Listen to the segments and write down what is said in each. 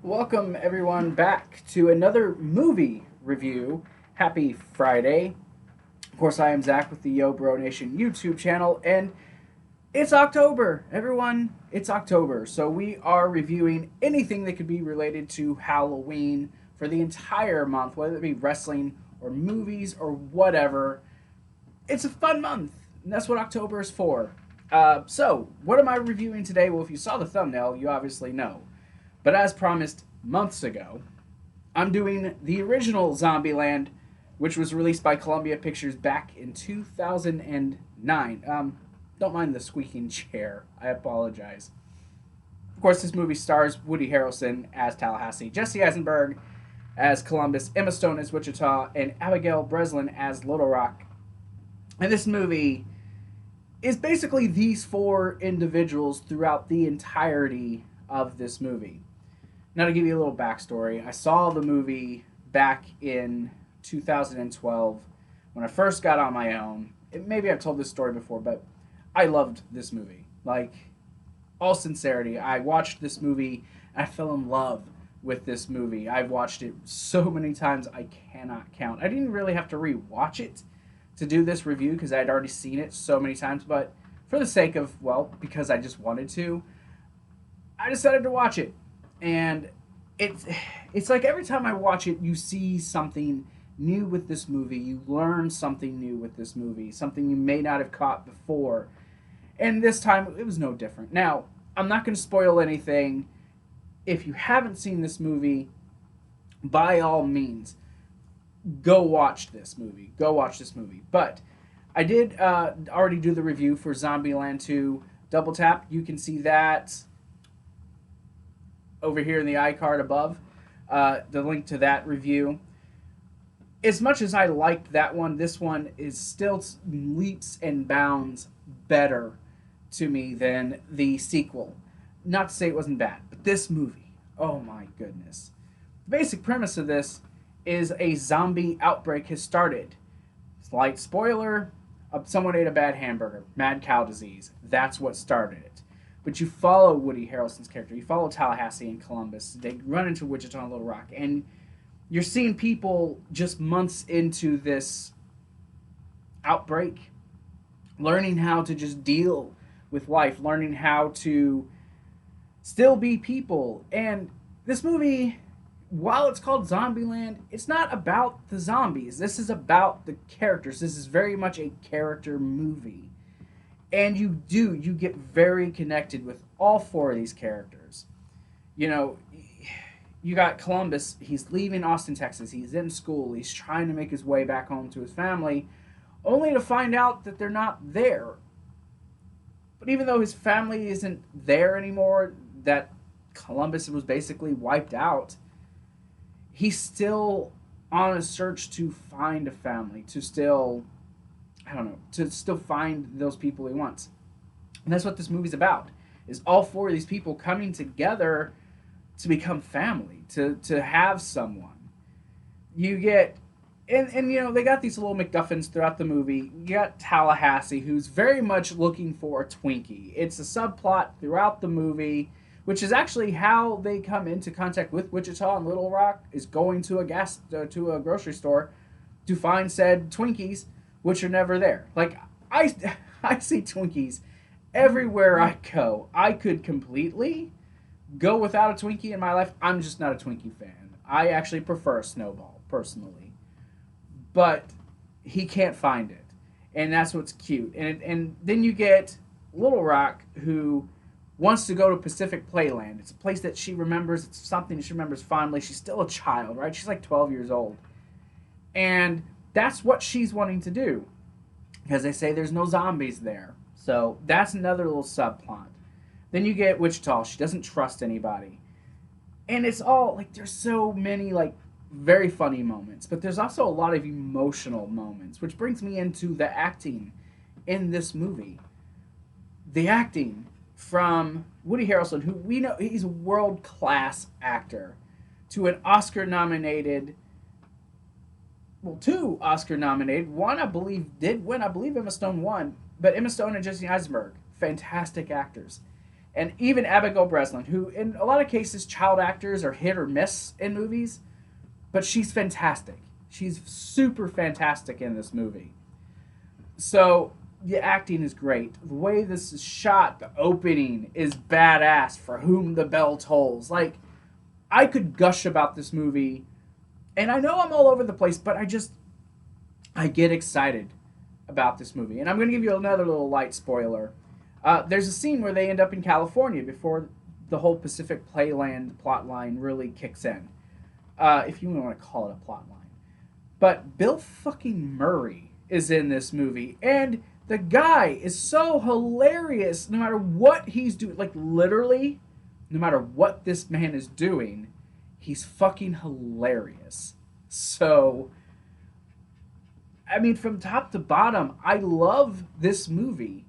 Welcome everyone back to another movie review. Happy Friday. Of course, I am Zach with the Yo Bro Nation YouTube channel, and it's October. Everyone, it's October. So we are reviewing anything that could be related to Halloween for the entire month, whether it be wrestling or movies or whatever. It's a fun month, and that's what October is for. So, what am I reviewing today? Well, if you saw the thumbnail, you obviously know. But as promised months ago, I'm doing the original Zombieland, which was released by Columbia Pictures back in 2009. Don't mind the squeaking chair. I apologize. Of course, this movie stars Woody Harrelson as Tallahassee, Jesse Eisenberg as Columbus, Emma Stone as Wichita, and Abigail Breslin as Little Rock. And this movie is basically these four individuals throughout the entirety of this movie. Now, to give you a little backstory, I saw the movie back in 2012 when I first got on my own. Maybe I've told this story before, but I loved this movie. Like, all sincerity, I watched this movie and I fell in love with this movie. I've watched it so many times I cannot count. I didn't really have to rewatch it to do this review because I had already seen it so many times, but for the sake of, well, because I just wanted to, I decided to watch it. And it's like every time I watch it, you see something new with this movie. You learn something new with this movie, something you may not have caught before. And this time, it was no different. Now, I'm not going to spoil anything. If you haven't seen this movie, by all means, go watch this movie. Go watch this movie. But I did already do the review for Zombieland 2 Double Tap. You can see that over here in the iCard above, the link to that review. As much as I liked that one, this one is still leaps and bounds better to me than the sequel. Not to say it wasn't bad, but this movie, oh my goodness. The basic premise of this is a zombie outbreak has started. Slight spoiler, someone ate a bad hamburger, mad cow disease. That's what started it. But you follow Woody Harrelson's character. You follow Tallahassee and Columbus. They run into Wichita and Little Rock. And you're seeing people just months into this outbreak learning how to just deal with life, learning how to still be people. And this movie, while it's called Zombieland, it's not about the zombies. This is about the characters. This is very much a character movie. And you get very connected with all four of these characters. You know, you got Columbus, he's leaving Austin, Texas. He's in school. He's trying to make his way back home to his family, only to find out that they're not there. But even though his family isn't there anymore, that Columbus was basically wiped out, he's still on a search to find a family, to still, I don't know, to still find those people he wants. And that's what this movie's about, is all four of these people coming together to become family, to have someone. You get, and you know, they got these little MacGuffins throughout the movie. You got Tallahassee, who's very much looking for a Twinkie. It's a subplot throughout the movie, which is actually how they come into contact with Wichita and Little Rock, is going to a grocery store to find said Twinkies, which are never there. Like, I see Twinkies everywhere I go. I could completely go without a Twinkie in my life. I'm just not a Twinkie fan. I actually prefer a Snowball, personally. But he can't find it. And that's what's cute. And then you get Little Rock, who wants to go to Pacific Playland. It's a place that she remembers. It's something that she remembers fondly. She's still a child, right? She's like 12 years old. And that's what she's wanting to do, because they say there's no zombies there. So that's another little subplot. Then you get Wichita. She doesn't trust anybody. And it's all, like, there's so many, like, very funny moments, but there's also a lot of emotional moments, which brings me into the acting in this movie. The acting from Woody Harrelson, who we know he's a world-class actor, to an Oscar-nominated, well, two Oscar nominated. One, I believe, did win. I believe Emma Stone won. But Emma Stone and Jesse Eisenberg, fantastic actors. And even Abigail Breslin, who in a lot of cases child actors are hit or miss in movies, but she's fantastic. She's super fantastic in this movie. So the acting is great. The way this is shot, the opening is badass. For whom the bell tolls. Like, I could gush about this movie, and I know I'm all over the place, but I get excited about this movie. And I'm going to give you another little light spoiler. There's a scene where they end up in California before the whole Pacific Playland plotline really kicks in. If you want to call it a plotline. But Bill fucking Murray is in this movie, and the guy is so hilarious no matter what he's doing. Like, literally, no matter what this man is doing, he's fucking hilarious. So, I mean, from top to bottom, I love this movie.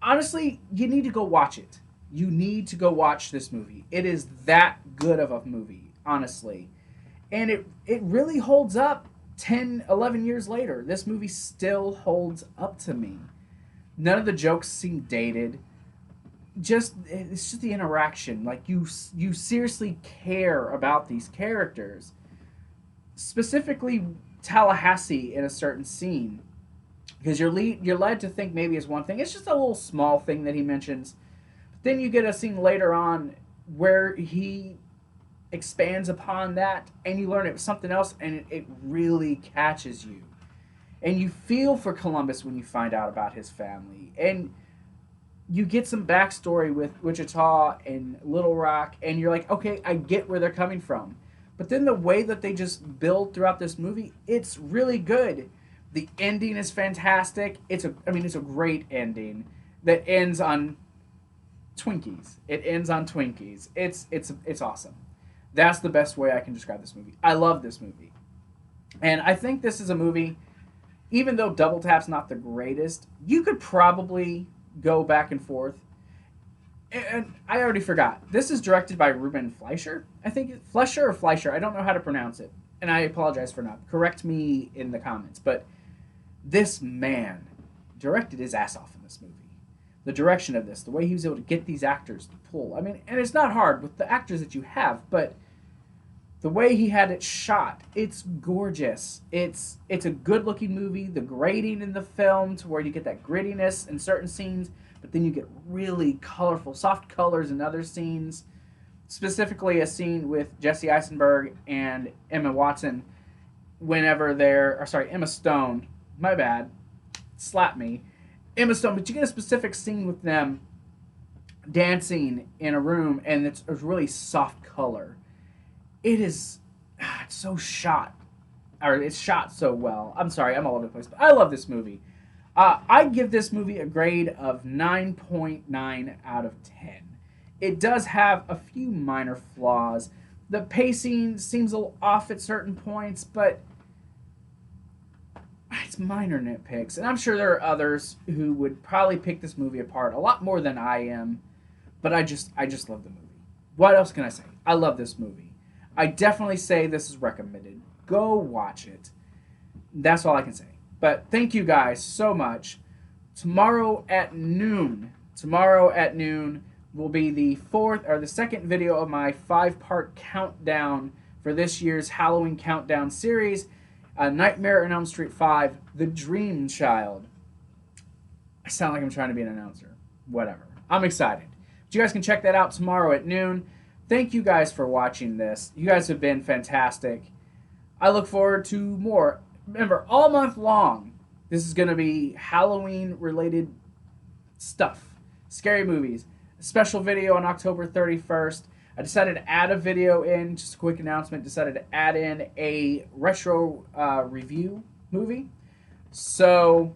Honestly, you need to go watch it. You need to go watch this movie. It is that good of a movie, honestly. And it really holds up 10, 11 years later. This movie still holds up to me. None of the jokes seem dated. It's just the interaction. Like, you seriously care about these characters. Specifically, Tallahassee in a certain scene. Because you're led to think maybe it's one thing. It's just a little small thing that he mentions. But then you get a scene later on where he expands upon that, and you learn it was something else, and it really catches you. And you feel for Columbus when you find out about his family. And you get some backstory with Wichita and Little Rock, and you're like, okay, I get where they're coming from. But then the way that they just build throughout this movie, it's really good. The ending is fantastic. It's a great ending that ends on Twinkies. It ends on Twinkies. It's awesome. That's the best way I can describe this movie. I love this movie. And I think this is a movie, even though Double Tap's not the greatest, you could probably go back and forth. And I already forgot. This is directed by Ruben Fleischer. I think Fleischer or Fleischer. I don't know how to pronounce it. And I apologize for not. Correct me in the comments. But this man directed his ass off in this movie. The direction of this, the way he was able to get these actors to pull. I mean, and it's not hard with the actors that you have, but the way he had it shot, it's gorgeous. It's a good-looking movie. The grading in the film to where you get that grittiness in certain scenes, but then you get really colorful, soft colors in other scenes. Specifically a scene with Jesse Eisenberg and Emma Watson Emma Stone. My bad. Slap me. Emma Stone, but you get a specific scene with them dancing in a room, and it's a really soft color. It's so shot. Or it's shot so well. I'm sorry, I'm all over the place, but I love this movie. I give this movie a grade of 9.9 out of 10. It does have a few minor flaws. The pacing seems a little off at certain points, but it's minor nitpicks. And I'm sure there are others who would probably pick this movie apart a lot more than I am, but I just love the movie. What else can I say? I love this movie. I definitely say this is recommended. Go watch it. That's all I can say. But thank you guys so much. Tomorrow at noon will be the second video of my 5-part countdown for this year's Halloween countdown series. Nightmare on Elm Street 5, The Dream Child. I sound like I'm trying to be an announcer. Whatever. I'm excited. But you guys can check that out tomorrow at noon. Thank you guys for watching this. You guys have been fantastic. I look forward to more. Remember, all month long, this is going to be Halloween-related stuff. Scary movies. A special video on October 31st. I decided to add a video in, just a quick announcement, decided to add in a retro review movie. So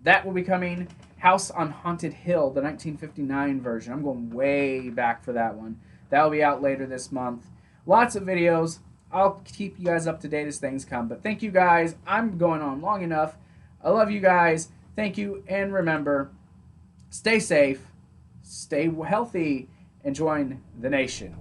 that will be coming. House on Haunted Hill, the 1959 version. I'm going way back for that one. That will be out later this month. Lots of videos. I'll keep you guys up to date as things come. But thank you guys. I'm going on long enough. I love you guys. Thank you. And remember, stay safe, stay healthy, and join the nation.